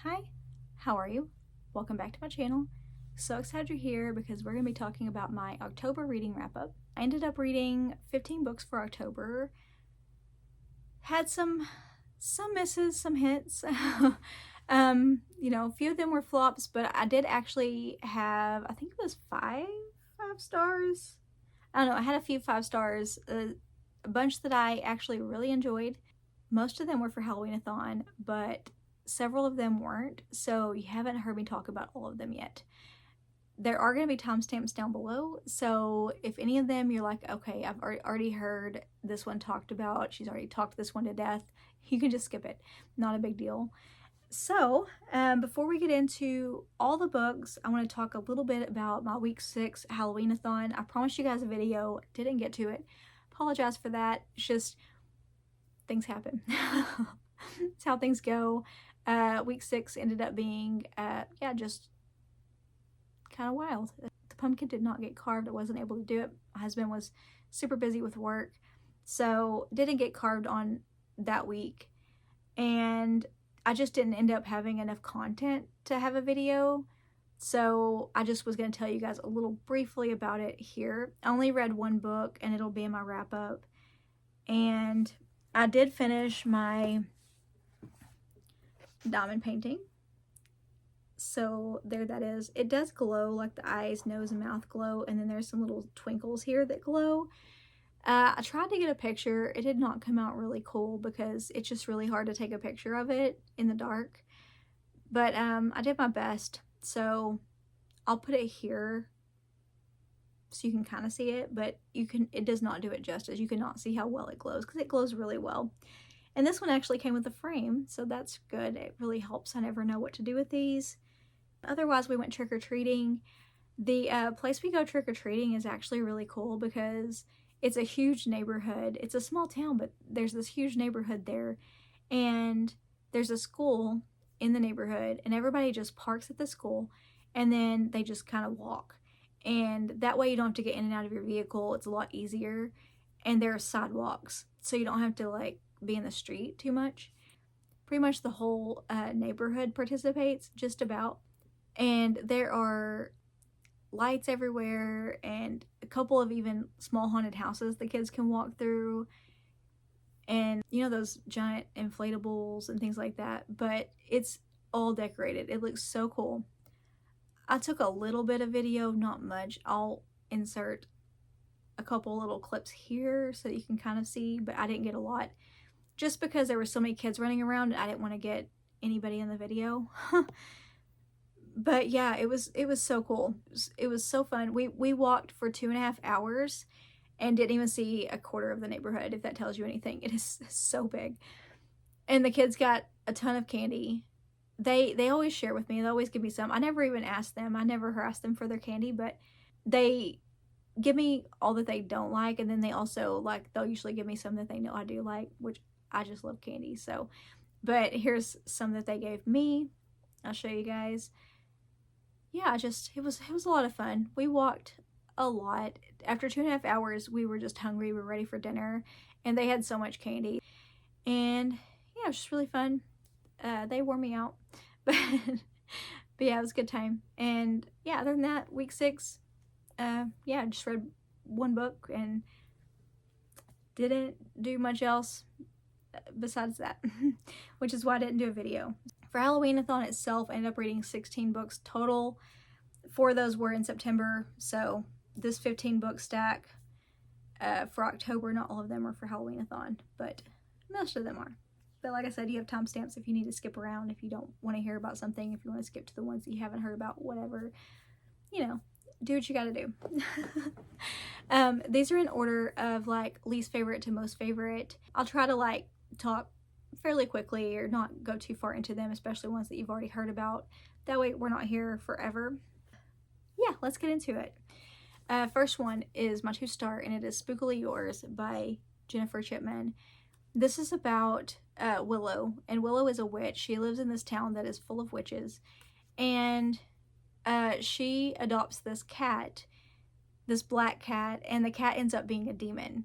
Hi, how are you? Welcome back to my channel. So excited you're here because we're going to be talking about my October reading wrap-up. I ended up reading 15 books for October. Had some misses, some hits. You know, a few of them were flops, but I did actually have, I think it was five stars. I don't know, I had a few 5 stars, a bunch that I actually really enjoyed. Most of them were for Halloween-a-thon, but several of them weren't, so you haven't heard me talk about all of them yet. There are going to be timestamps down below, so if any of them you're like, okay, I've already heard this one talked about, she's already talked this one to death, you can just skip it. Not a big deal. So, before we get into all the books, I want to talk a little bit about my week 6 Halloween-a-thon. I promised you guys a video, didn't get to it. Apologize for that. It's just, things happen. It's how things go. Week 6 ended up being, yeah, just kind of wild. The pumpkin did not get carved. I wasn't able to do it. My husband was super busy with work, so didn't get carved on that week. And I just didn't end up having enough content to have a video. So I just was going to tell you guys a little briefly about it here. I only read one book and it'll be in my wrap up. And I did finish my diamond painting. So there that is. It does glow, like the eyes, nose, and mouth glow, and then there's some little twinkles here that glow. I tried to get a picture. It did not come out really cool because it's just really hard to take a picture of it in the dark. But I did my best, so I'll put it here so you can kind of see it, but it does not do it justice. You cannot see how well it glows because it glows really well. And this one actually came with a frame, so that's good. It really helps. I never know what to do with these. Otherwise, we went trick-or-treating. The place we go trick-or-treating is actually really cool because it's a huge neighborhood. It's a small town, but there's this huge neighborhood there. And there's a school in the neighborhood, and everybody just parks at the school, and then they just kind of walk. And that way you don't have to get in and out of your vehicle. It's a lot easier. And there are sidewalks, so you don't have to, like, be in the street too much. Pretty much the whole neighborhood participates, just about. And there are lights everywhere and a couple of even small haunted houses the kids can walk through, and you know, those giant inflatables and things like that, but it's all decorated. It looks so cool. I took a little bit of video, not much. I'll insert a couple little clips here so that you can kind of see, but I didn't get a lot just because there were so many kids running around and I didn't want to get anybody in the video. But yeah, it was so cool. It was so fun. We walked for 2.5 hours and didn't even see a quarter of the neighborhood, if that tells you anything. It is so big. And the kids got a ton of candy. They always share with me. They always give me some. I never even asked them. I never harassed them for their candy, but they give me all that they don't like, and then they also, like, they'll usually give me some that they know I do like, which I just love candy. So, but here's some that they gave me. I'll show you guys. Yeah, it was a lot of fun. We walked a lot. After 2.5 hours, we were just hungry. We were ready for dinner, and they had so much candy. And yeah, it was just really fun. They wore me out, but yeah, it was a good time. And yeah, other than that, week 6, yeah, I just read one book and didn't do much else besides that, which is why I didn't do a video. For Halloween-a-thon itself, I ended up reading 16 books total. 4 of those were in September, so this 15 book stack for October, not all of them are for Halloween-a-thon, but most of them are. But like I said, you have timestamps if you need to skip around, if you don't want to hear about something, if you want to skip to the ones that you haven't heard about, whatever, you know, do what you gotta do. These are in order of, like, least favorite to most favorite. I'll try to, like, talk fairly quickly or not go too far into them, especially ones that you've already heard about. That way we're not here forever. Yeah, let's get into it. First one is my 2-star, and it is Spookily Yours by Jennifer Chipman. This is about Willow, and Willow is a witch. She lives in this town that is full of witches, and she adopts this cat, this black cat, and the cat ends up being a demon,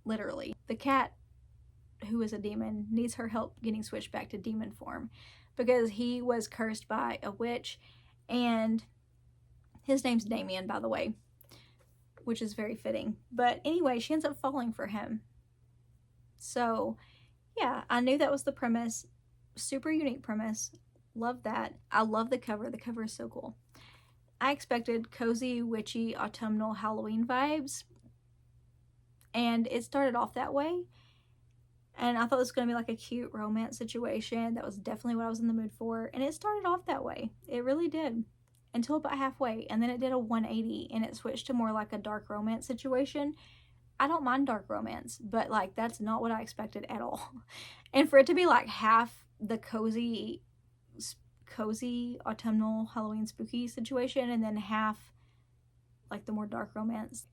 literally. The cat who is a demon, needs her help getting switched back to demon form because he was cursed by a witch, and his name's Damien, by the way, which is very fitting. But anyway, she ends up falling for him. So yeah, I knew that was the premise. Super unique premise. Love that. I love the cover. The cover is so cool. I expected cozy, witchy, autumnal Halloween vibes, and it started off that way. And I thought it was going to be like a cute romance situation. That was definitely what I was in the mood for. And it started off that way. It really did. Until about halfway. And then it did a 180 and it switched to more like a dark romance situation. I don't mind dark romance, but like that's not what I expected at all. And for it to be like half the cozy autumnal Halloween spooky situation and then half like the more dark romance.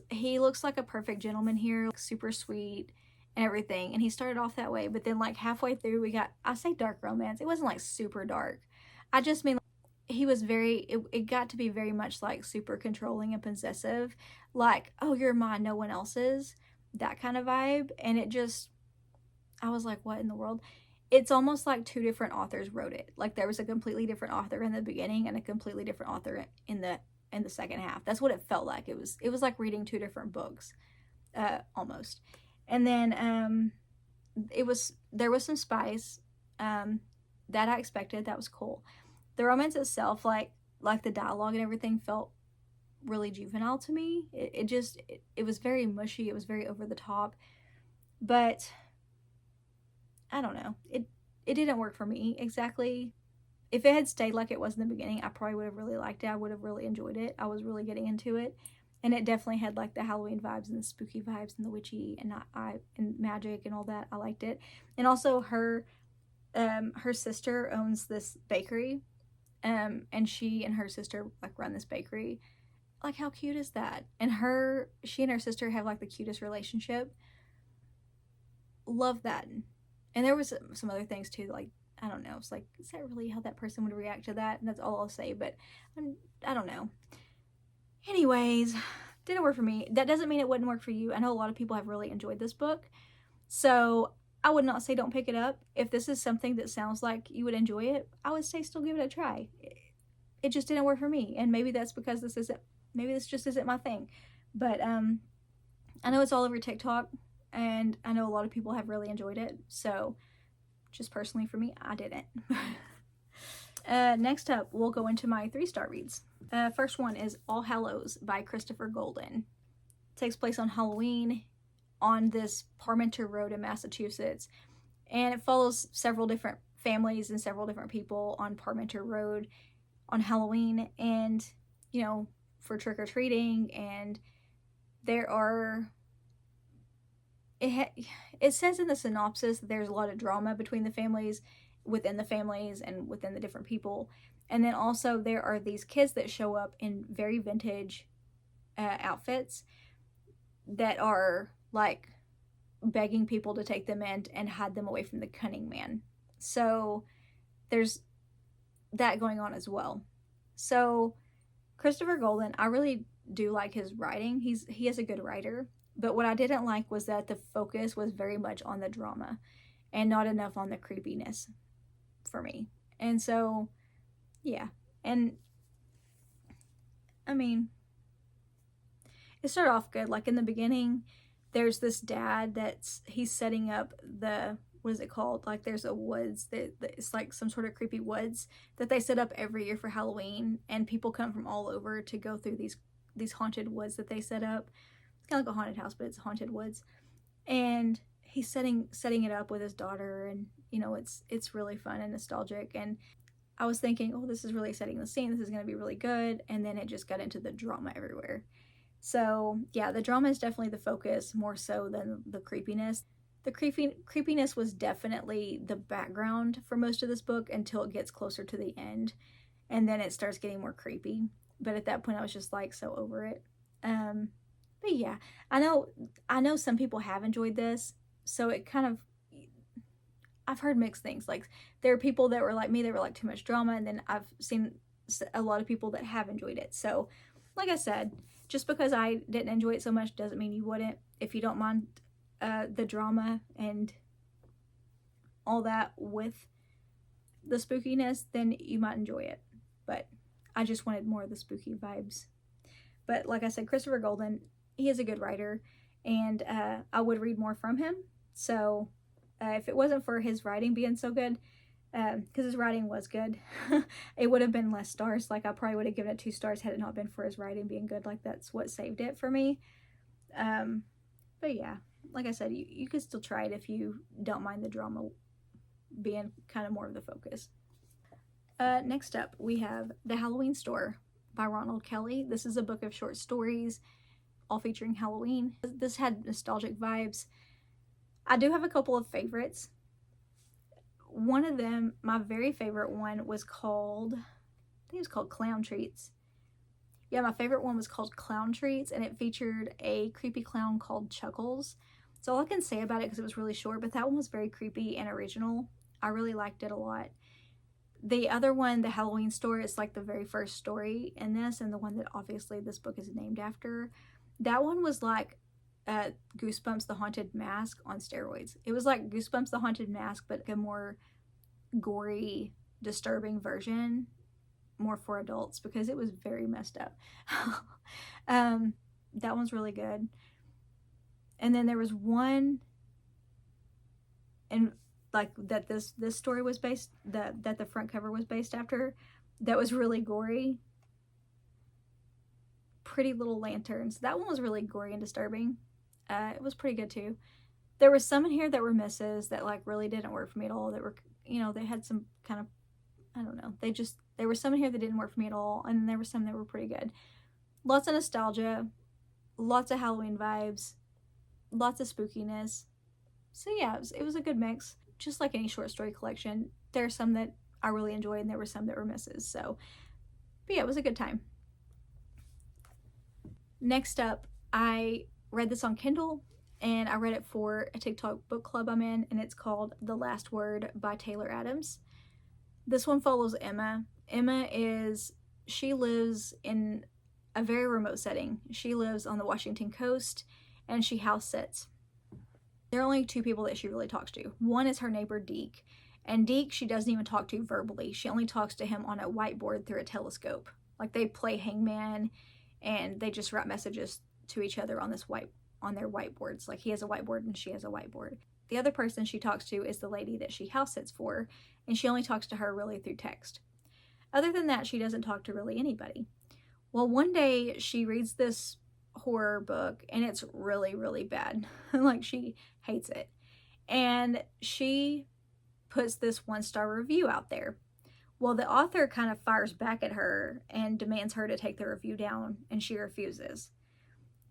He looks like a perfect gentleman here, like super sweet and everything, and he started off that way, but then like halfway through we got, I say dark romance, it wasn't like super dark, I just mean he was it got to be very much like super controlling and possessive, like, oh, you're mine, no one else's, that kind of vibe. And it just, I was like, what in the world? It's almost like two different authors wrote it. Like there was a completely different author in the beginning and a completely different author in the second half. That's what it felt like. It was like reading two different books, almost. And then there was some spice that I expected. That was cool. The romance itself, like the dialogue and everything, felt really juvenile to me. It was very mushy. It was very over the top. But I don't know. It didn't work for me exactly. If it had stayed like it was in the beginning, I probably would have really liked it. I would have really enjoyed it. I was really getting into it. And it definitely had like the Halloween vibes and the spooky vibes and the witchy and and magic and all that. I liked it. And also her sister owns this bakery. And she and her sister like run this bakery. Like how cute is that? And she and her sister have like the cutest relationship. Love that. And there was some other things too, like, I don't know, it's like, is that really how that person would react to that? And that's all I'll say, but I don't know. Anyways, didn't work for me. That doesn't mean it wouldn't work for you. I know a lot of people have really enjoyed this book, so I would not say don't pick it up. If this is something that sounds like you would enjoy it, I would say still give it a try. It just didn't work for me, and maybe that's because this just isn't my thing. But I know it's all over TikTok, and I know a lot of people have really enjoyed it, so just personally for me, I didn't. Next up, we'll go into my 3-star reads. First one is All Hallows by Christopher Golden. It takes place on Halloween on this Parmenter Road in Massachusetts, and it follows several different families and several different people on Parmenter Road on Halloween, and you know, for trick-or-treating. And there are, it says in the synopsis that there's a lot of drama between the families, within the families, and within the different people. And then also there are these kids that show up in very vintage outfits that are like begging people to take them in and hide them away from the cunning man. So there's that going on as well. So Christopher Golden, I really do like his writing. He is a good writer. But what I didn't like was that the focus was very much on the drama and not enough on the creepiness for me. And so, yeah. And, I mean, it started off good. Like in the beginning, there's this dad he's setting up what is it called? Like there's a woods that it's like some sort of creepy woods that they set up every year for Halloween. And people come from all over to go through these haunted woods that they set up. Kind of like a haunted house, but it's haunted woods. And he's setting it up with his daughter, and you know, it's really fun and nostalgic. And I was thinking, oh, this is really setting the scene, this is going to be really good. And then it just got into the drama everywhere. So yeah, the drama is definitely the focus more so than the creepiness. The creepiness was definitely the background for most of this book until it gets closer to the end, and then it starts getting more creepy. But at that point I was just like so over it. But yeah, I know some people have enjoyed this, so it kind of, I've heard mixed things. Like there are people that were like me, they were like too much drama, and then I've seen a lot of people that have enjoyed it. So like I said, just because I didn't enjoy it so much doesn't mean you wouldn't. If you don't mind the drama and all that with the spookiness, then you might enjoy it. But I just wanted more of the spooky vibes. But like I said, Christopher Golden, he is a good writer, and I would read more from him. So if it wasn't for his writing being so good, because his writing was good, it would have been less stars. Like, I probably would have given it 2 stars had it not been for his writing being good. Like, that's what saved it for me. But yeah, like I said, you could still try it if you don't mind the drama being kind of more of the focus. Next up, we have The Halloween Store by Ronald Kelly. This is a book of short stories, all featuring Halloween. This had nostalgic vibes. I do have a couple of favorites. One of them, my very favorite one, was called, I think it was called Clown Treats. Yeah, my favorite one was called Clown Treats, and it featured a creepy clown called Chuckles. So all I can say about it, because it was really short, but that one was very creepy and original. I really liked it a lot. The other one, The Halloween Store, is like the very first story in this, and the one that obviously this book is named after. That one was like Goosebumps the Haunted Mask on steroids. It was like Goosebumps the Haunted Mask, but a more gory, disturbing version, more for adults, because it was very messed up. That one's really good. And then there was one, and like that this story was based, that the front cover was based after, that was really gory. Pretty Little Lanterns. That one was really gory and disturbing. It was pretty good too. There were some in here that were misses that like really didn't work for me at all. That were, you know, they had some kind of, I don't know. There were some in here that didn't work for me at all, and then there were some that were pretty good. Lots of nostalgia, lots of Halloween vibes, lots of spookiness. So yeah, it was a good mix. Just like any short story collection, there are some that I really enjoyed, and there were some that were misses. So, but yeah, it was a good time. Next up, I read this on Kindle, and I read it for a TikTok book club I'm in, and it's called The Last Word by Taylor Adams. This one follows Emma. She lives in a very remote setting. She lives on the Washington coast, and she house sits. There are only 2 people that she really talks to. One is her neighbor Deke, and Deke she doesn't even talk to verbally. She only talks to him on a whiteboard through a telescope. Like, they play hangman, and they just write messages to each other on their whiteboards. Like, he has a whiteboard and she has a whiteboard. The other person she talks to is the lady that she house sits for, and she only talks to her really through text. Other than that, she doesn't talk to really anybody. Well, one day she reads this horror book, and it's really, really bad. Like, she hates it. And she puts this 1-star review out there. Well, the author kind of fires back at her and demands her to take the review down, and she refuses.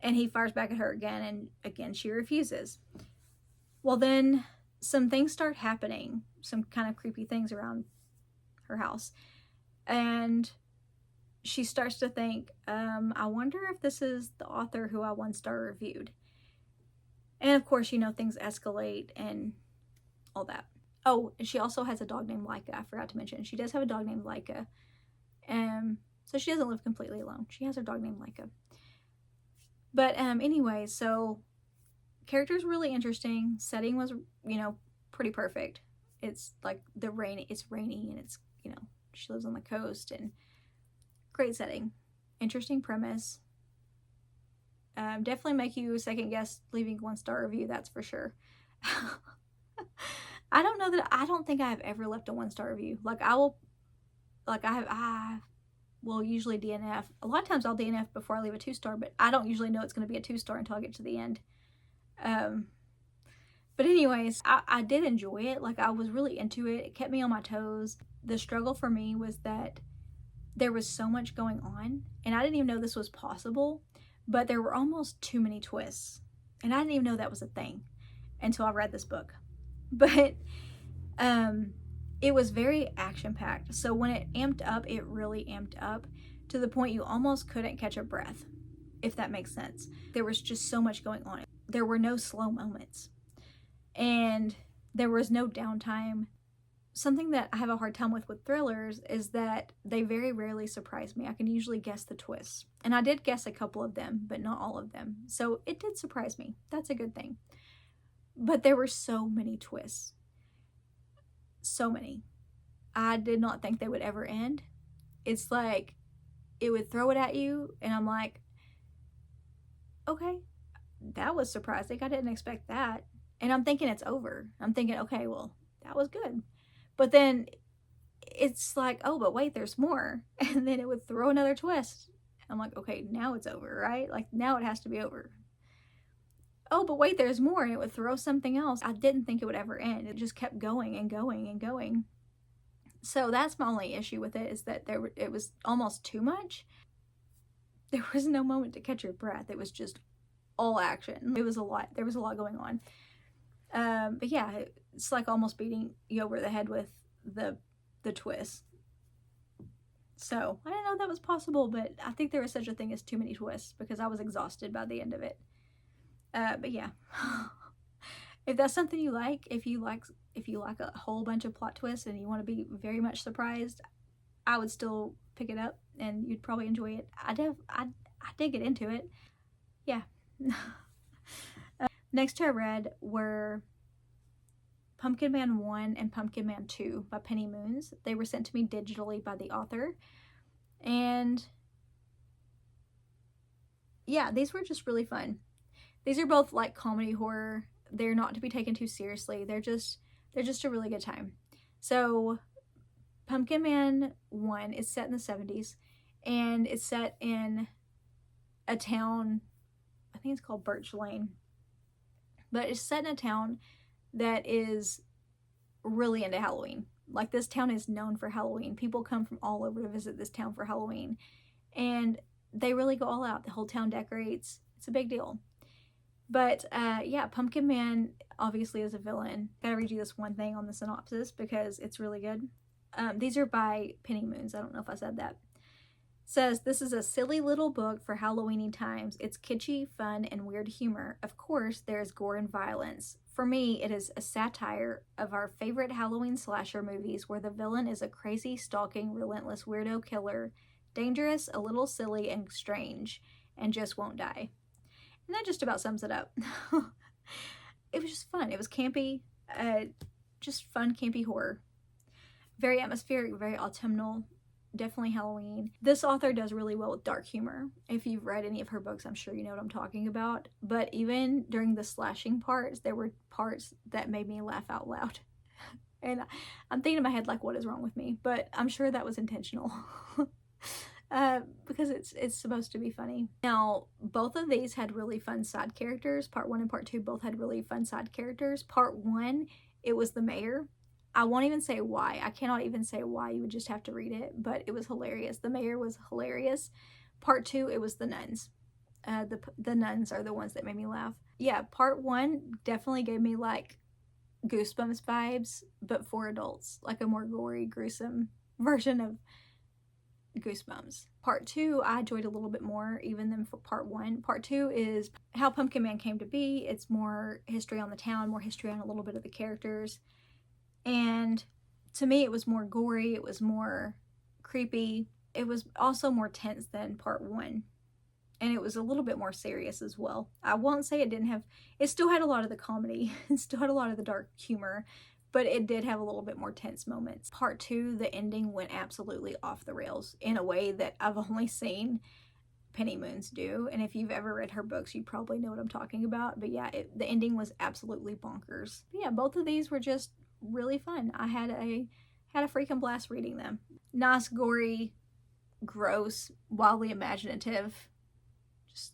And he fires back at her again, and again she refuses. Well, then some things start happening, some kind of creepy things around her house. And she starts to think, I wonder if this is the author who I 1-star reviewed. And of course, you know, things escalate and all that. Oh, she also has a dog named Leica. I forgot to mention. She does have a dog named Leica. So she doesn't live completely alone. She has her dog named Leica. But anyway, so characters were really interesting. Setting was, you know, pretty perfect. It's like it's rainy, and it's, you know, she lives on the coast, and great setting. Interesting premise. Definitely make you second guess leaving 1-star review, that's for sure. I don't think I have ever left a 1-star review. Like, I will usually DNF. A lot of times I'll DNF before I leave a 2-star, but I don't usually know it's going to be a 2-star until I get to the end. But anyways, I did enjoy it. Like, I was really into it. It kept me on my toes. The struggle for me was that there was so much going on, and I didn't even know this was possible, but there were almost too many twists, and I didn't even know that was a thing until I read this book. But it was very action-packed. So when it amped up, it really amped up to the point you almost couldn't catch a breath, if that makes sense. There was just so much going on. There were no slow moments, and there was no downtime. Something that I have a hard time with thrillers is that they very rarely surprise me. I can usually guess the twists, and I did guess a couple of them, but not all of them. So it did surprise me. That's a good thing. But there were so many twists. So many. I did not think they would ever end. It's like it would throw it at you, and I'm like, okay, that was surprising. I didn't expect that. And I'm thinking it's over. I'm thinking, okay, well, that was good. But then it's like, oh, but wait, there's more. And then it would throw another twist. I'm like, okay, now it's over, right? Like, now it has to be over. Oh, but wait, there's more. And it would throw something else. I didn't think it would ever end. It just kept going and going and going. So that's my only issue with it, is that it was almost too much. There was no moment to catch your breath. It was just all action. It was a lot. There was a lot going on. But yeah, it's like almost beating you over the head with the twist. So I didn't know that was possible, but I think there is such a thing as too many twists, because I was exhausted by the end of it. But yeah, if that's something you like, if you like a whole bunch of plot twists and you want to be very much surprised, I would still pick it up and you'd probably enjoy it. I did get into it. Yeah. Next I read were Pumpkin Man 1 and Pumpkin Man 2 by Penny Moonz. They were sent to me digitally by the author. And yeah, these were just really fun. These are both like comedy horror. They're not to be taken too seriously. They're just a really good time. So Pumpkin Man 1 is set in the 70s, and it's set in a town, I think it's called Birch Lane. But it's set in a town that is really into Halloween. Like, this town is known for Halloween. People come from all over to visit this town for Halloween. And they really go all out. The whole town decorates. It's a big deal. But yeah, Pumpkin Man obviously is a villain. Gotta read you this one thing on the synopsis because it's really good. These are by Penny Moonz. I don't know if I said that. It says, this is a silly little book for Halloween-y times. It's kitschy, fun, and weird humor. Of course, there's gore and violence. For me, it is a satire of our favorite Halloween slasher movies where the villain is a crazy, stalking, relentless weirdo killer, dangerous, a little silly, and strange, and just won't die. And that just about sums it up. It was just fun. It was campy, just fun, campy horror. Very atmospheric, very autumnal, definitely Halloween. This author does really well with dark humor. If you've read any of her books, I'm sure you know what I'm talking about. But even during the slashing parts, there were parts that made me laugh out loud. And I'm thinking in my head, like, what is wrong with me? But I'm sure that was intentional. Because it's supposed to be funny. Now, both of these had really fun side characters. Part 1 and Part 2 both had really fun side characters. Part 1, it was the mayor. I won't even say why. I cannot even say why. You would just have to read it. But it was hilarious. The mayor was hilarious. Part 2, it was the nuns. The nuns are the ones that made me laugh. Yeah, Part 1 definitely gave me like Goosebumps vibes, but for adults. Like a more gory, gruesome version of Goosebumps. Part 2 I enjoyed a little bit more even than for Part 1. Part 2 is how Pumpkin Man came to be. It's more history on the town, more history on a little bit of the characters. And to me, it was more gory, it was more creepy. It was also more tense than Part 1. And it was a little bit more serious as well. I won't say it didn't have, it still had a lot of the comedy, it still had a lot of the dark humor, but it did have a little bit more tense moments. Part 2, the ending went absolutely off the rails in a way that I've only seen Penny Moonz do. And if you've ever read her books, you probably know what I'm talking about. But yeah, the ending was absolutely bonkers. But yeah, both of these were just really fun. I had a freaking blast reading them. Nice, gory, gross, wildly imaginative. Just,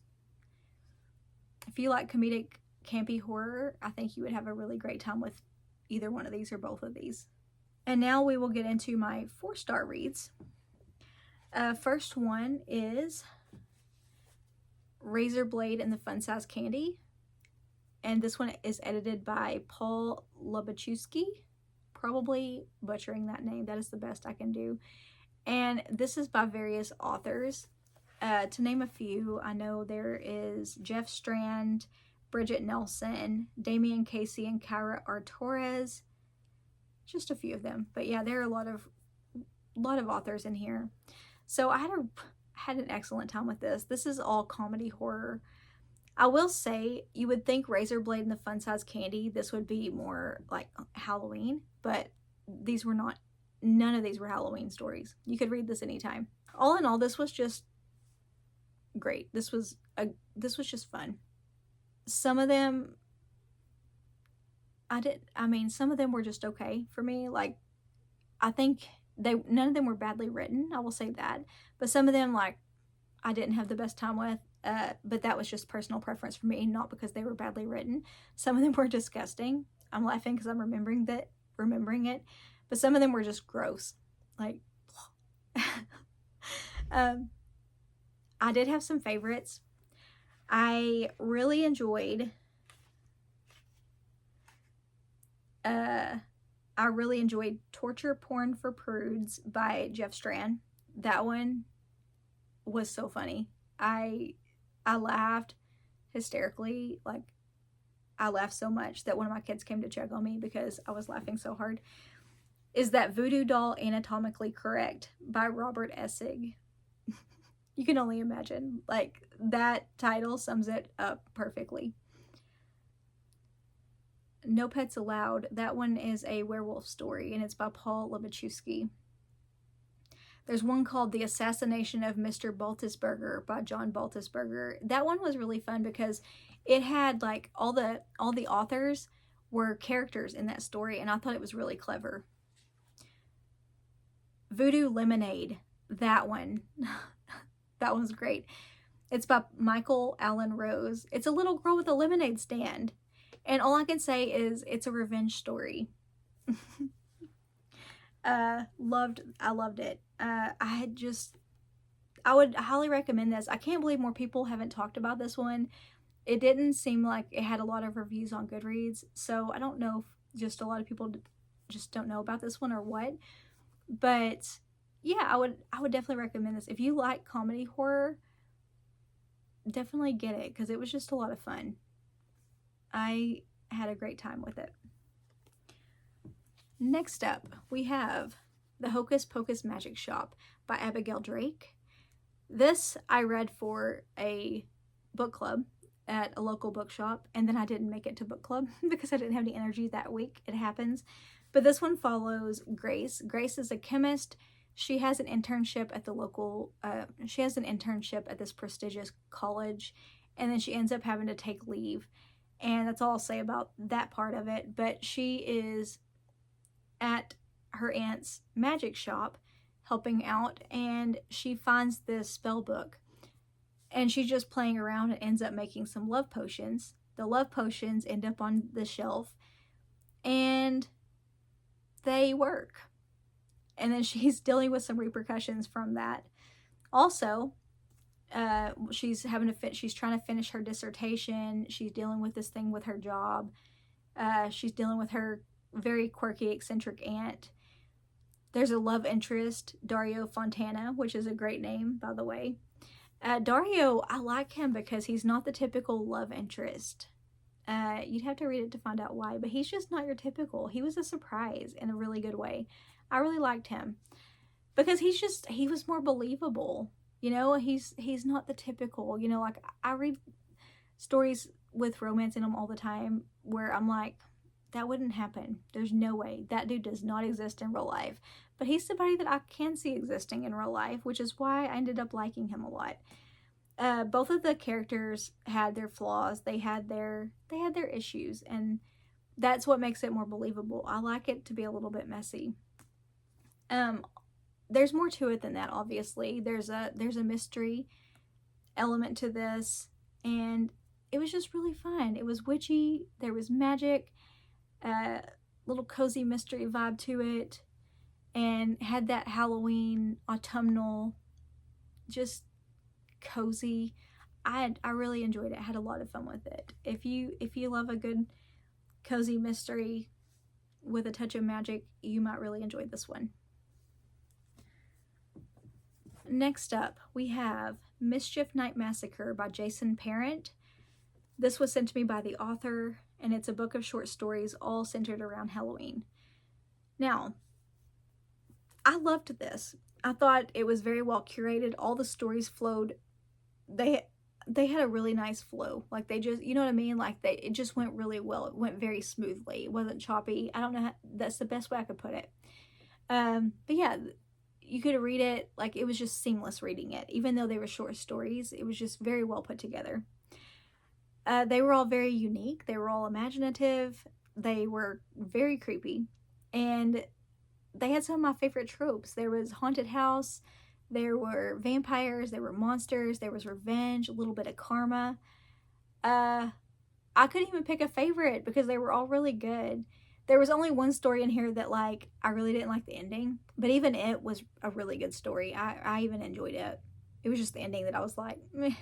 if you like comedic, campy horror, I think you would have a really great time with either one of these or both of these. And now we will get into my 4-star reads. First one is Razorblade and the Fun Size Candy. And this one is edited by Paul Lobachewski. Probably butchering that name. That is the best I can do. And this is by various authors. To name a few, I know there is Jeff Strand, Bridget Nelson, Damian Casey, and Kyra R. Torres. Just a few of them. But yeah, there are a lot of authors in here. So I had an excellent time with this. This is all comedy horror. I will say, you would think Razorblade and the Fun Size Candy, this would be more like Halloween, but these were not, none of these were Halloween stories. You could read this anytime. All in all, this was just great. This was just fun. Some of them, some of them were just okay for me. Like, I think none of them were badly written, I will say that. But some of them, like, I didn't have the best time with. But that was just personal preference for me, not because they were badly written. Some of them were disgusting. I'm laughing because I'm remembering it. But some of them were just gross. Like, I did have some favorites. I really enjoyed Torture Porn for Prudes by Jeff Strand. That one was so funny. I laughed hysterically. Like, I laughed so much that one of my kids came to check on me because I was laughing so hard. Is That Voodoo Doll Anatomically Correct by Robert Essig. You can only imagine. Like, that title sums it up perfectly. No Pets Allowed. That one is a werewolf story, and it's by Paul Lobachewski. There's one called The Assassination of Mr. Baltusberger by John Baltusberger. That one was really fun because it had, like, all the authors were characters in that story, and I thought it was really clever. Voodoo Lemonade. That one. That one's great. It's by Michael Allen Rose. It's a little girl with a lemonade stand. And all I can say is it's a revenge story. I loved it. I would highly recommend this. I can't believe more people haven't talked about this one. It didn't seem like it had a lot of reviews on Goodreads, so I don't know if just a lot of people just don't know about this one or what. But yeah, I would definitely recommend this. If you like comedy horror, definitely get it because it was just a lot of fun. I had a great time with it. Next up, we have The Hocus Pocus Magic Shop by Abigail Drake. This I read for a book club at a local bookshop, and then I didn't make it to book club because I didn't have any energy that week. It happens. But this one follows Grace. Grace is a chemist. She has an internship at the local, she has an internship at this prestigious college, and then she ends up having to take leave. And that's all I'll say about that part of it. But she is at her aunt's magic shop helping out, and she finds this spell book. And she's just playing around and ends up making some love potions. The love potions end up on the shelf, and they work. And then she's dealing with some repercussions from that. Also, she's trying to finish her dissertation. She's dealing with this thing with her job. She's dealing with her very quirky, eccentric aunt. There's a love interest, Dario Fontana, which is a great name, by the way. Dario, I like him because he's not the typical love interest. You'd have to read it to find out why, but he's just not your typical. He was a surprise in a really good way. I really liked him because he was more believable. You know, he's not the typical, you know, like I read stories with romance in them all the time where I'm like, that wouldn't happen. There's no way. That dude does not exist in real life. But he's somebody that I can see existing in real life, which is why I ended up liking him a lot. Both of the characters had their flaws. They had their issues, and that's what makes it more believable. I like it to be a little bit messy. There's more to it than that, obviously. There's a mystery element to this, and it was just really fun. It was witchy. There was magic, little cozy mystery vibe to it, and had that Halloween autumnal, just cozy. I really enjoyed it. I had a lot of fun with it. If you love a good cozy mystery with a touch of magic, you might really enjoy this one. Next up, we have Mischief Night Massacre by Jason Parent. This was sent to me by the author, and it's a book of short stories all centered around Halloween. Now, I loved this. I thought it was very well curated. All the stories flowed. they had a really nice flow. Like they just, you know what I mean? Like it just went really well. It went very smoothly. It wasn't choppy. I don't know how, that's the best way I could put it. But yeah, you could read it, like it was just seamless reading it. Even though they were short stories, it was just very well put together. They were all very unique. They were all imaginative. They were very creepy. And they had some of my favorite tropes. There was haunted house, there were vampires, there were monsters, there was revenge, a little bit of karma. I couldn't even pick a favorite because they were all really good. There was only one story in here that, like, I really didn't like the ending, but even it was a really good story. I even enjoyed it. It was just the ending that I was like, meh.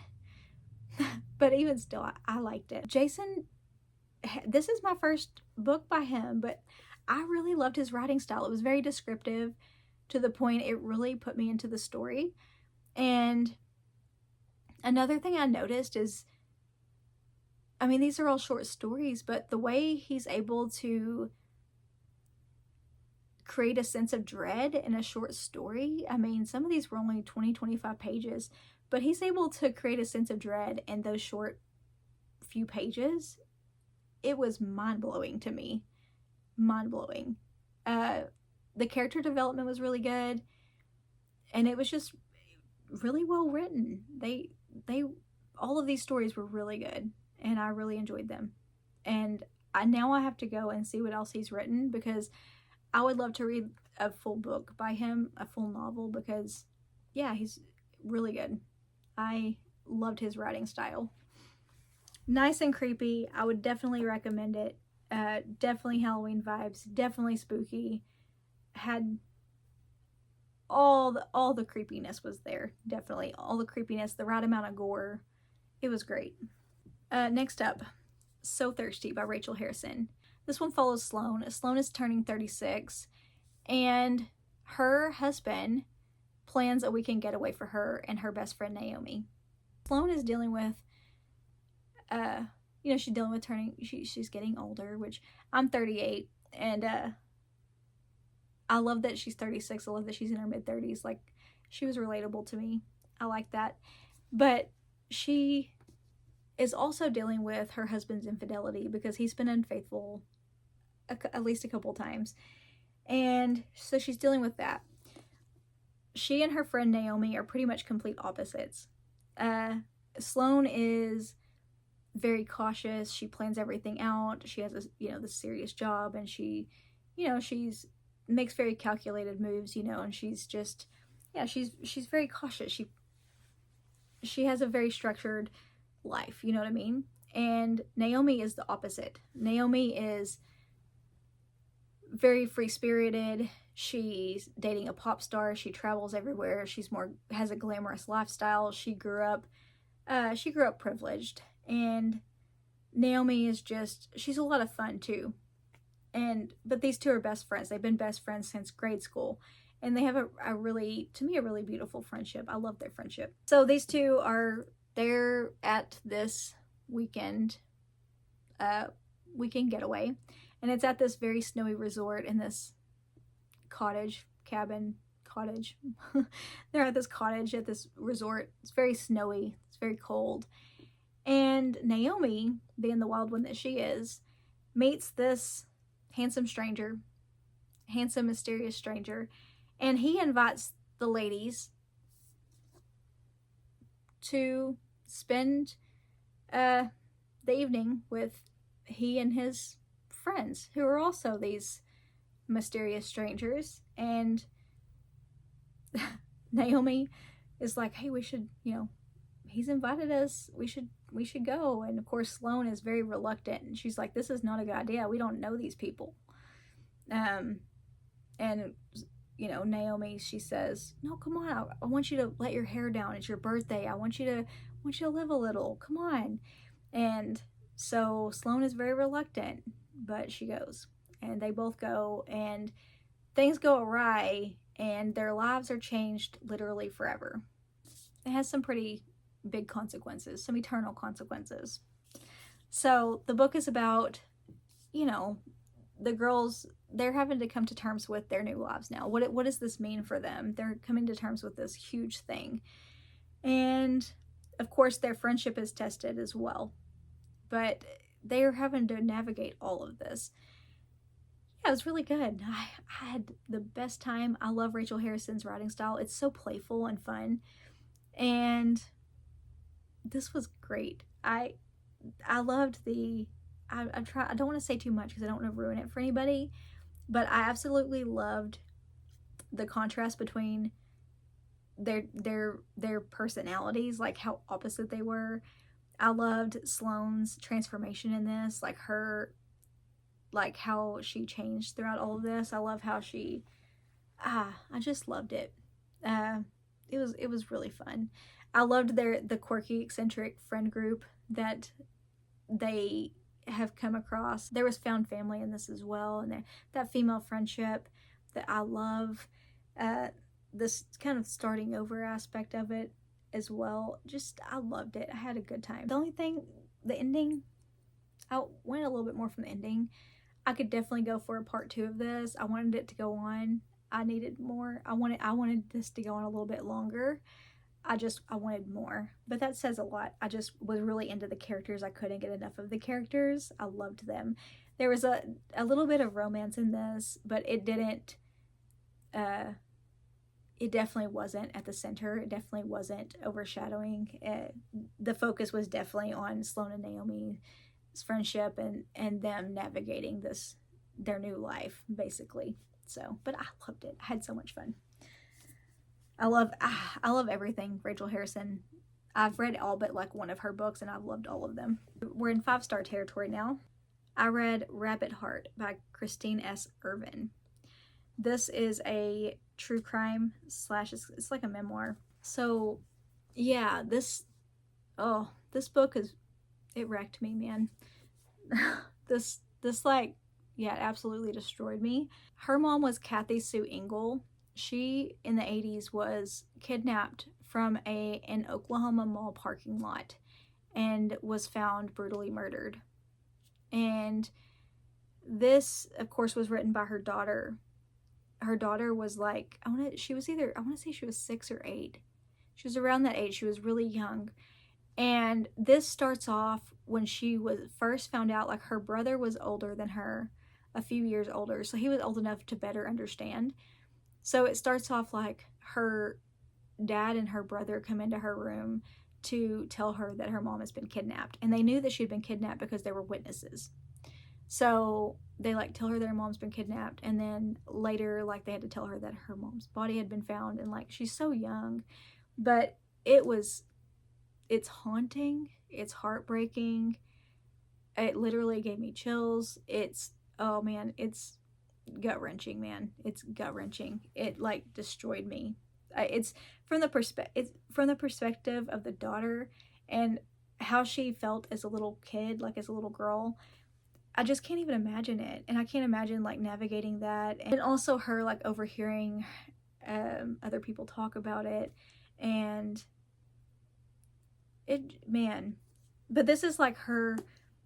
But even still, I liked it. Jason, this is my first book by him, but I really loved his writing style. It was very descriptive to the point it really put me into the story. And another thing I noticed is, I mean, these are all short stories, but the way he's able to create a sense of dread in a short story, I mean, some of these were only 20-25 pages, but he's able to create a sense of dread in those short few pages. It was mind-blowing to me. Mind-blowing. The character development was really good, and it was just really well written. They all of these stories were really good, and I really enjoyed them. And now I have to go and see what else he's written, because I would love to read a full book by him, a full novel, because yeah, he's really good. I loved his writing style. Nice and creepy. I would definitely recommend it. Definitely Halloween vibes, definitely spooky. Had all the creepiness was there. Definitely all the creepiness, the right amount of gore. It was great. Next up, So Thirsty by Rachel Harrison. This one follows Sloane. Sloane is turning 36, and her husband plans a weekend getaway for her and her best friend Naomi. Sloane is dealing with she's dealing with she's getting older, which I'm 38, and I love that she's 36. I love that she's in her mid-30s. Like, she was relatable to me. I like that. But she is also dealing with her husband's infidelity, because he's been unfaithful at least a couple times. And so she's dealing with that. She and her friend Naomi are pretty much complete opposites. Sloane is very cautious. She plans everything out. She has this serious job, and she's makes very calculated moves, and she's just, she's very cautious. She has a very structured life, you know what I mean? And Naomi is the opposite. Naomi is very free-spirited. She's dating a pop star. She travels everywhere. Has a glamorous lifestyle. She grew up privileged. And Naomi is she's a lot of fun too. But these two are best friends. They've been best friends since grade school. And they have a really beautiful friendship. I love their friendship. So these two they're at this weekend getaway. And it's at this very snowy resort in this cottage. They're at this cottage at this resort. It's very snowy. It's very cold. And Naomi, being the wild one that she is, meets this handsome, mysterious stranger, and he invites the ladies to spend the evening with he and his friends, who are also these mysterious strangers. And Naomi is like, hey, we should, he's invited us, we should go. And of course Sloane is very reluctant, and she's like, this is not a good idea, we don't know these people. And Naomi, she says, no, come on, I want you to let your hair down, it's your birthday, I want you to live a little, come on. And so Sloane is very reluctant, but she goes, and they both go, and things go awry, and their lives are changed literally forever. It has some pretty big consequences, some eternal consequences. So the book is about, the girls, they're having to come to terms with their new lives now. What does this mean for them? They're coming to terms with this huge thing. And of course, their friendship is tested as well, but they are having to navigate all of this. Yeah, it was really good. I had the best time. I love Rachel Harrison's writing style. It's so playful and fun, and this was great. I loved the. I don't want to say too much because I don't want to ruin it for anybody, but I absolutely loved the contrast between their personalities, like how opposite they were. I loved Sloane's transformation in this, like how she changed throughout all of this. I love how she, I just loved it. It was really fun. I loved the quirky, eccentric friend group that they have come across. There was found family in this as well, and that female friendship that I love. This kind of starting over aspect of it as well. Just, I loved it. I had a good time. The only thing, the ending, I went a little bit more from the ending. I could definitely go for a part 2 of this. I wanted it to go on. I needed more. I wanted this to go on a little bit longer. I wanted more. But that says a lot. I just was really into the characters. I couldn't get enough of the characters. I loved them. There was a little bit of romance in this, but it didn't, it definitely wasn't at the center. It definitely wasn't overshadowing. The focus was definitely on Sloane and Naomi's friendship and them navigating their new life, basically. So, but I loved it. I had so much fun. I love everything Rachel Harrison. I've read all but like one of her books, and I've loved all of them. We're in 5-star territory now. I read Rabbit Heart by Kristine S. Ervin. This is a true crime / it's like a memoir. So yeah, this book it wrecked me, man. this like, yeah, it absolutely destroyed me. Her mom was Kathy Sue Engel. She, in the 80s, was kidnapped from an Oklahoma mall parking lot and was found brutally murdered. And this, of course, was written by her daughter. Her daughter was like, I want to say she was 6 or 8. She was around that age. She was really young. And this starts off when she was first found out, like her brother was older than her, a few years older. So he was old enough to better understand. So it starts off like her dad and her brother come into her room to tell her that her mom has been kidnapped. And they knew that she'd been kidnapped because there were witnesses. So they like tell her that her mom's been kidnapped, and then later like they had to tell her that her mom's body had been found, and like she's so young. But it's haunting, it's heartbreaking. It literally gave me chills. It's, oh man, it's gut-wrenching, man. It's gut-wrenching. It like destroyed me. It's from the perspective of the daughter and how she felt as a little kid, like as a little girl. I just can't even imagine it. And I can't imagine like navigating that. And also her like overhearing other people talk about it. And it, man. But this is like her,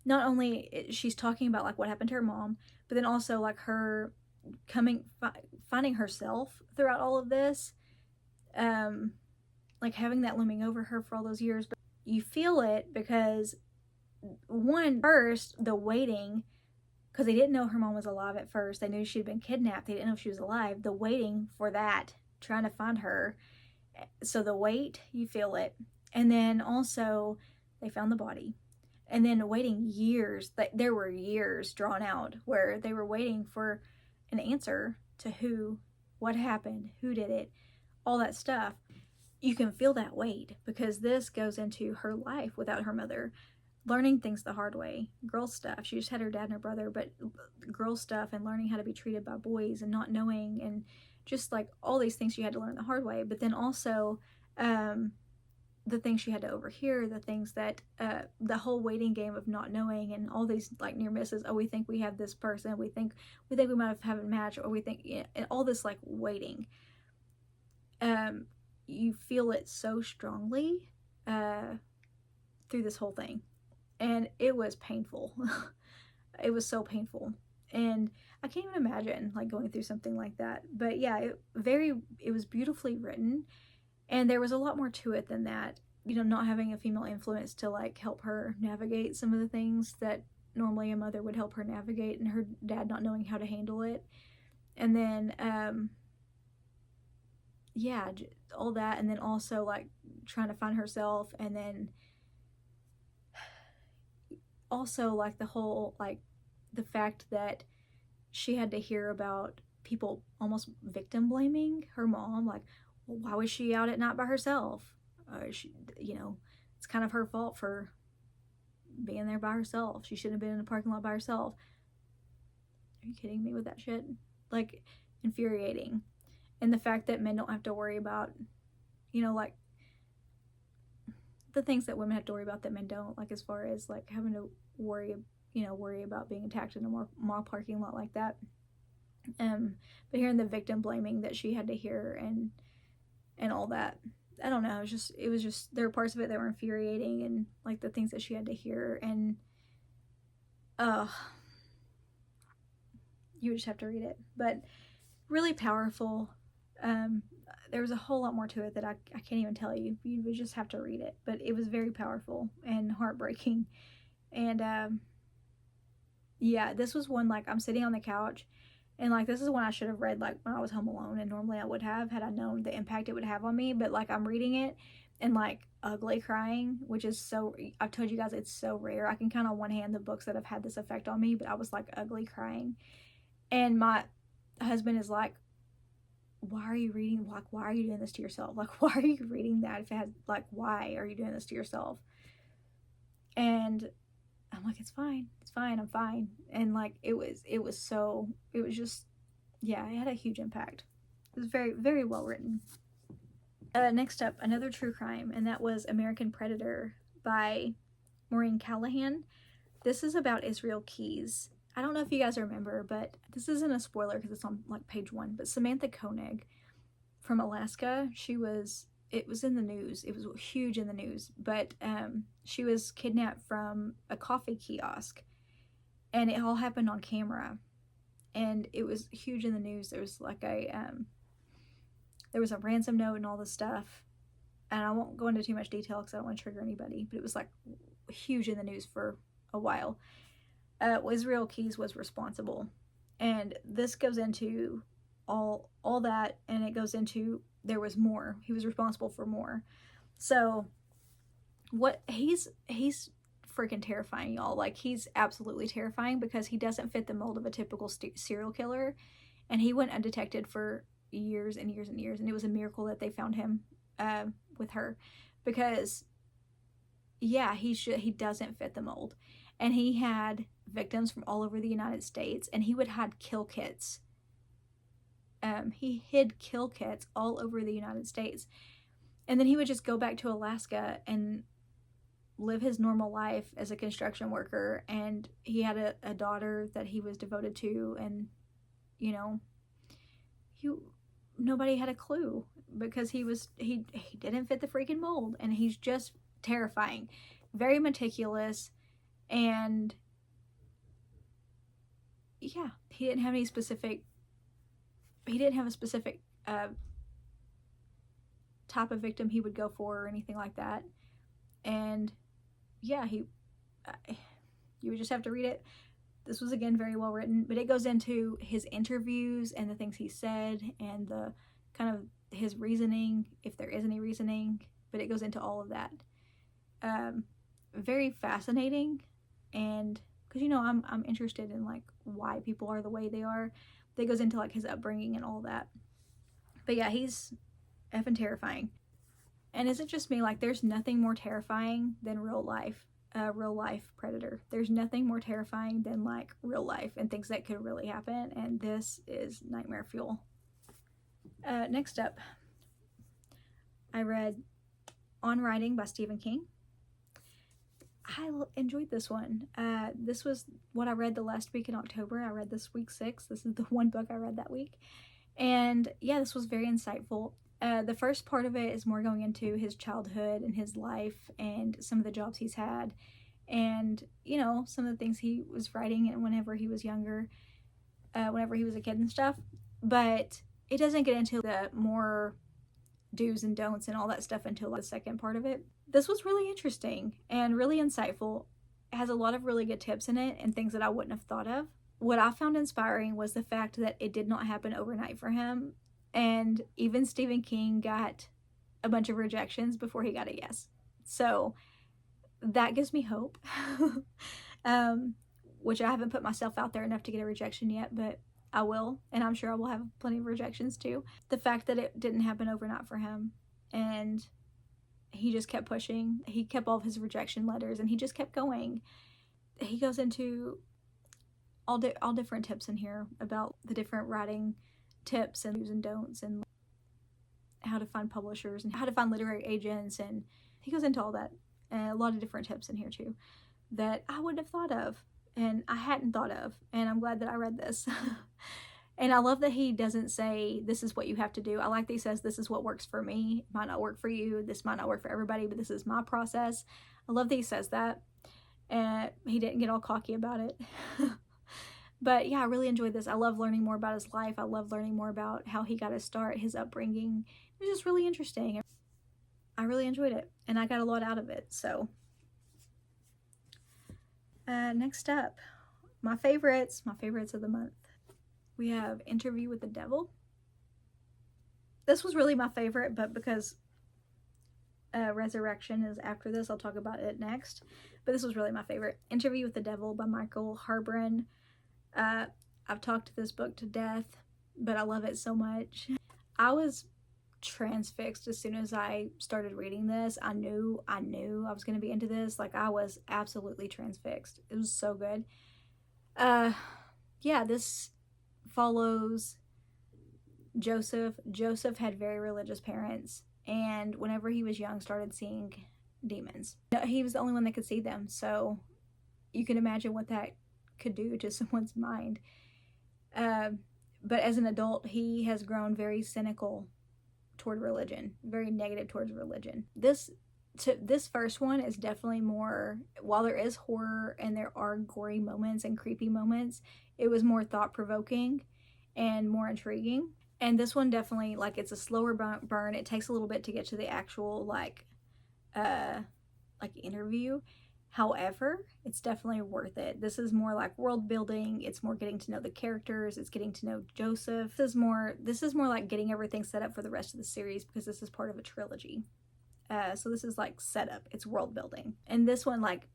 not only she's talking about like what happened to her mom, but then also like her finding herself throughout all of this. Like having that looming over her for all those years. But you feel it because first, the waiting, because they didn't know her mom was alive at first. They knew she'd been kidnapped. They didn't know if she was alive. The waiting for that, trying to find her. So the wait, you feel it. And then also, they found the body. And then waiting years, there were years drawn out where they were waiting for an answer to who, what happened, who did it, all that stuff. You can feel that weight because this goes into her life without her mother. Learning things the hard way, girl stuff. She just had her dad and her brother, but girl stuff and learning how to be treated by boys and not knowing, and just like all these things she had to learn the hard way. But then also the things she had to overhear, the things that the whole waiting game of not knowing, and all these like near misses. Oh, we think we have this person. We think we might have a match, or we think, and all this like waiting. You feel it so strongly through this whole thing. And it was painful. It was so painful. And I can't even imagine like going through something like that. But yeah, it was beautifully written. And there was a lot more to it than that. you know, not having a female influence to like help her navigate some of the things that normally a mother would help her navigate, and her dad not knowing how to handle it. And then yeah, all that, and then also like trying to find herself, and then also like the whole, like the fact that she had to hear about people almost victim blaming her mom, like, well, why was she out at night by herself? She, you know, it's kind of her fault for being there by herself. She shouldn't have been in the parking lot by herself. Are you kidding me with that shit? Like, infuriating. And the fact that men don't have to worry about, you know, like the things that women have to worry about that men don't, like as far as like having to worry, you know, worry about being attacked in a mall parking lot like that. But hearing the victim blaming that she had to hear, and all that, I don't know, it was just there were parts of it that were infuriating, and like the things that she had to hear, and you just have to read it. But really powerful. There was a whole lot more to it that I can't even tell you. You would just have to read it. But it was very powerful and heartbreaking. And yeah, this was one, like, I'm sitting on the couch, and like this is one I should have read like when I was home alone, and normally I would have, had I known the impact it would have on me. But like I'm reading it and like ugly crying, which is so, I've told you guys it's so rare. I can count on one hand the books that have had this effect on me, but I was like ugly crying. And my husband is like, why are you reading, like, why are you doing this to yourself? Like, why are you reading that? If it has, like, why are you doing this to yourself? And I'm like, it's fine, I'm fine. And like it was just, yeah, it had a huge impact. It was very, very well written. Next up, another true crime, and that was American Predator by Maureen Callahan. This is about Israel Keys. I don't know if you guys remember, but this isn't a spoiler because it's on like page 1, but Samantha Koenig from Alaska, it was in the news. It was huge in the news, but she was kidnapped from a coffee kiosk, and it all happened on camera, and it was huge in the news. There was like there was a ransom note and all this stuff, and I won't go into too much detail because I don't want to trigger anybody, but it was like huge in the news for a while. Israel Keys was responsible, and this goes into all that, and it goes into there was more. He was responsible for more. So what he's freaking terrifying, y'all. Like, he's absolutely terrifying because he doesn't fit the mold of a typical serial killer, and he went undetected for years and years and years, and it was a miracle that they found him with her, because yeah, he doesn't fit the mold. And he had victims from all over the United States, and he would hide kill kits. He hid kill kits all over the United States. And then he would just go back to Alaska and live his normal life as a construction worker. And he had a daughter that he was devoted to, and, you know, nobody had a clue because he didn't fit the freaking mold. And he's just terrifying, very meticulous. And yeah, he didn't have a specific type of victim he would go for or anything like that. And yeah, you would just have to read it. This was, again, very well written, but it goes into his interviews and the things he said and the kind of his reasoning, if there is any reasoning, but it goes into all of that. Very fascinating. And because, you know, I'm interested in like why people are the way they are. That goes into like his upbringing and all that. But yeah, he's effing terrifying. And is it just me? Like, there's nothing more terrifying than real life predator. There's nothing more terrifying than like real life and things that could really happen. And this is nightmare fuel. Next up, I read On Writing by Stephen King. I enjoyed this one. This was what I read the last week in October. I read this week 6. This is the one book I read that week. And yeah, this was very insightful. The first part of it is more going into his childhood and his life and some of the jobs he's had, and, you know, some of the things he was writing and whenever he was younger, whenever he was a kid and stuff. But it doesn't get into the more do's and don'ts and all that stuff until the second part of it. This was really interesting and really insightful. It has a lot of really good tips in it and things that I wouldn't have thought of. What I found inspiring was the fact that it did not happen overnight for him, and even Stephen King got a bunch of rejections before he got a yes. So that gives me hope. Which I haven't put myself out there enough to get a rejection yet, but I will, and I'm sure I will have plenty of rejections too. The fact that it didn't happen overnight for him, and he just kept pushing. He kept all of his rejection letters, and he just kept going. He goes into all different tips in here about the different writing tips and do's and don'ts, and how to find publishers and how to find literary agents, and he goes into all that, and a lot of different tips in here too that I wouldn't have thought of and I hadn't thought of, and I'm glad that I read this. And I love that he doesn't say this is what you have to do. I like that he says this is what works for me. It might not work for you, this might not work for everybody, but this is my process. I love that he says that, and he didn't get all cocky about it. But yeah, I really enjoyed this. I love learning more about his life. I love learning more about how he got his start, his upbringing. It was just really interesting. I really enjoyed it, and I got a lot out of it. So next up, my favorites of the month. We have Interview with the Devil. This was really my favorite, but because Resurrection is after this, I'll talk about it next. But this was really my favorite. Interview with the Devil by Michael Harbron. I've talked this book to death, but I love it so much. I was transfixed as soon as I started reading this. I knew I was going to be into this. Like, I was absolutely transfixed. It was so good. Yeah, this follows Joseph. Joseph had very religious parents, and whenever he was young started seeing demons. He was the only one that could see them, so you can imagine what that could do to someone's mind. But as an adult, he has grown very cynical toward religion, very negative towards religion. This first one is definitely more, while there is horror and there are gory moments and creepy moments, it was more thought-provoking and more intriguing. And this one definitely, like, it's a slower burn. It takes a little bit to get to the actual like interview. However, it's definitely worth it. This is more like world building. It's more getting to know the characters. It's getting to know Joseph. This is more like getting everything set up for the rest of the series, because this is part of a trilogy. So this is like setup. It's world building. And this one, like,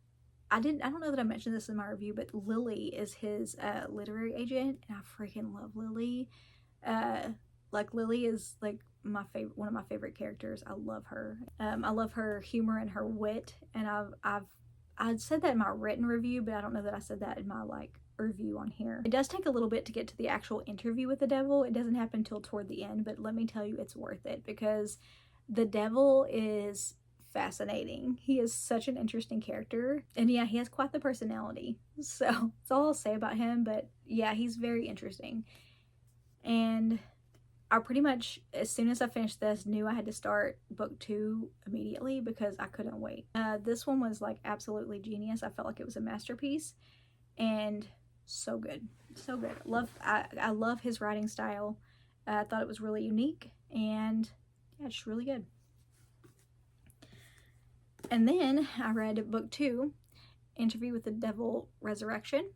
I don't know that I mentioned this in my review, but Lily is his literary agent, and I freaking love Lily. Like, Lily is like one of my favorite characters. I love her. I love her humor and her wit, and I'd said that in my written review, but I don't know that I said that in my like review on here. It does take a little bit to get to the actual interview with the devil. It doesn't happen until toward the end, but let me tell you, it's worth it, because the devil is fascinating. He is such an interesting character, and yeah, he has quite the personality. So that's all I'll say about him, but yeah, he's very interesting. And I pretty much, as soon as I finished this, knew I had to start book 2 immediately, because I couldn't wait. This one was like absolutely genius. I felt like it was a masterpiece, and so good, so good. I love his writing style. I thought it was really unique, and yeah, it's really good. And then I read book 2, Interview with the Devil, Resurrection.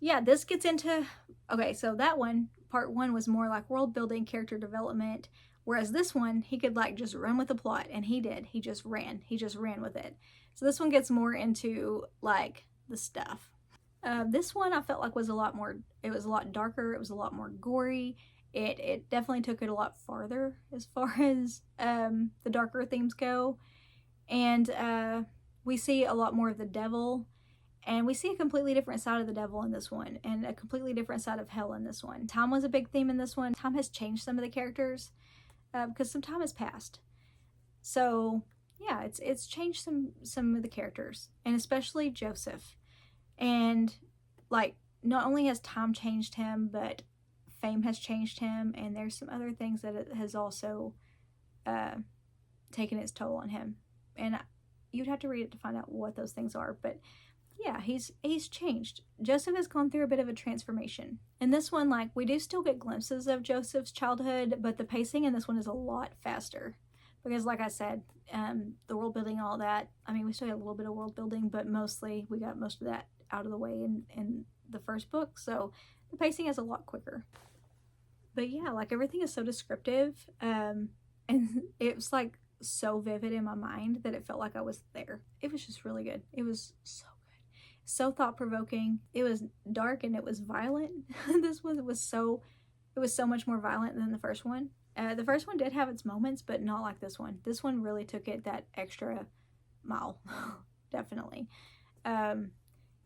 Yeah, this gets into, okay, so that one, part 1 was more like world building, character development, whereas this one, he could like just run with the plot, and he did. He just ran with it. So this one gets more into like the stuff. This one I felt like was a lot more, it was a lot darker, it was a lot more gory. It definitely took it a lot farther as far as the darker themes go. And we see a lot more of the devil, and we see a completely different side of the devil in this one, and a completely different side of hell in this one. Time was a big theme in this one. Time has changed some of the characters, because some time has passed. So yeah, it's changed some of the characters, and especially Joseph. And like, not only has time changed him, but fame has changed him, and there's some other things that it has also taken its toll on him. And you'd have to read it to find out what those things are. But yeah, he's changed. Joseph has gone through a bit of a transformation. In this one, like, we do still get glimpses of Joseph's childhood, but the pacing in this one is a lot faster. Because, like I said, the world building, all that, I mean, we still had a little bit of world building, but mostly we got most of that out of the way in the first book. So the pacing is a lot quicker. But yeah, like, everything is so descriptive. And it was like so vivid in my mind that it felt like I was there. It was just really good. It was so good. So thought-provoking. It was dark and it was violent. This one was so much more violent than the first one. The first one did have its moments, but not like this one. This one really took it that extra mile. Definitely.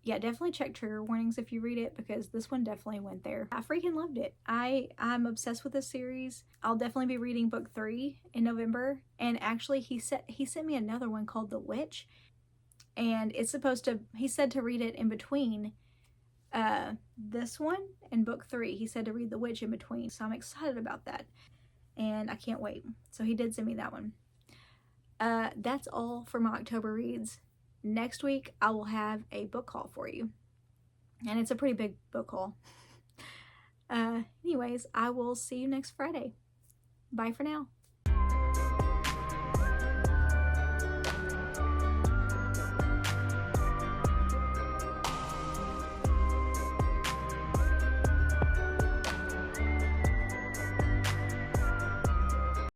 Yeah, definitely check trigger warnings if you read it, because this one definitely went there. I freaking loved it. I'm obsessed with this series. I'll definitely be reading book 3 in November. And actually, he sent me another one called The Witch, and it's supposed to, he said to read it in between this one and book 3. He said to read The Witch in between, so I'm excited about that, and I can't wait. So he did send me that one. That's all for my October reads. Next week, I will have a book haul for you, and it's a pretty big book haul. Anyways, I will see you next Friday. Bye for now.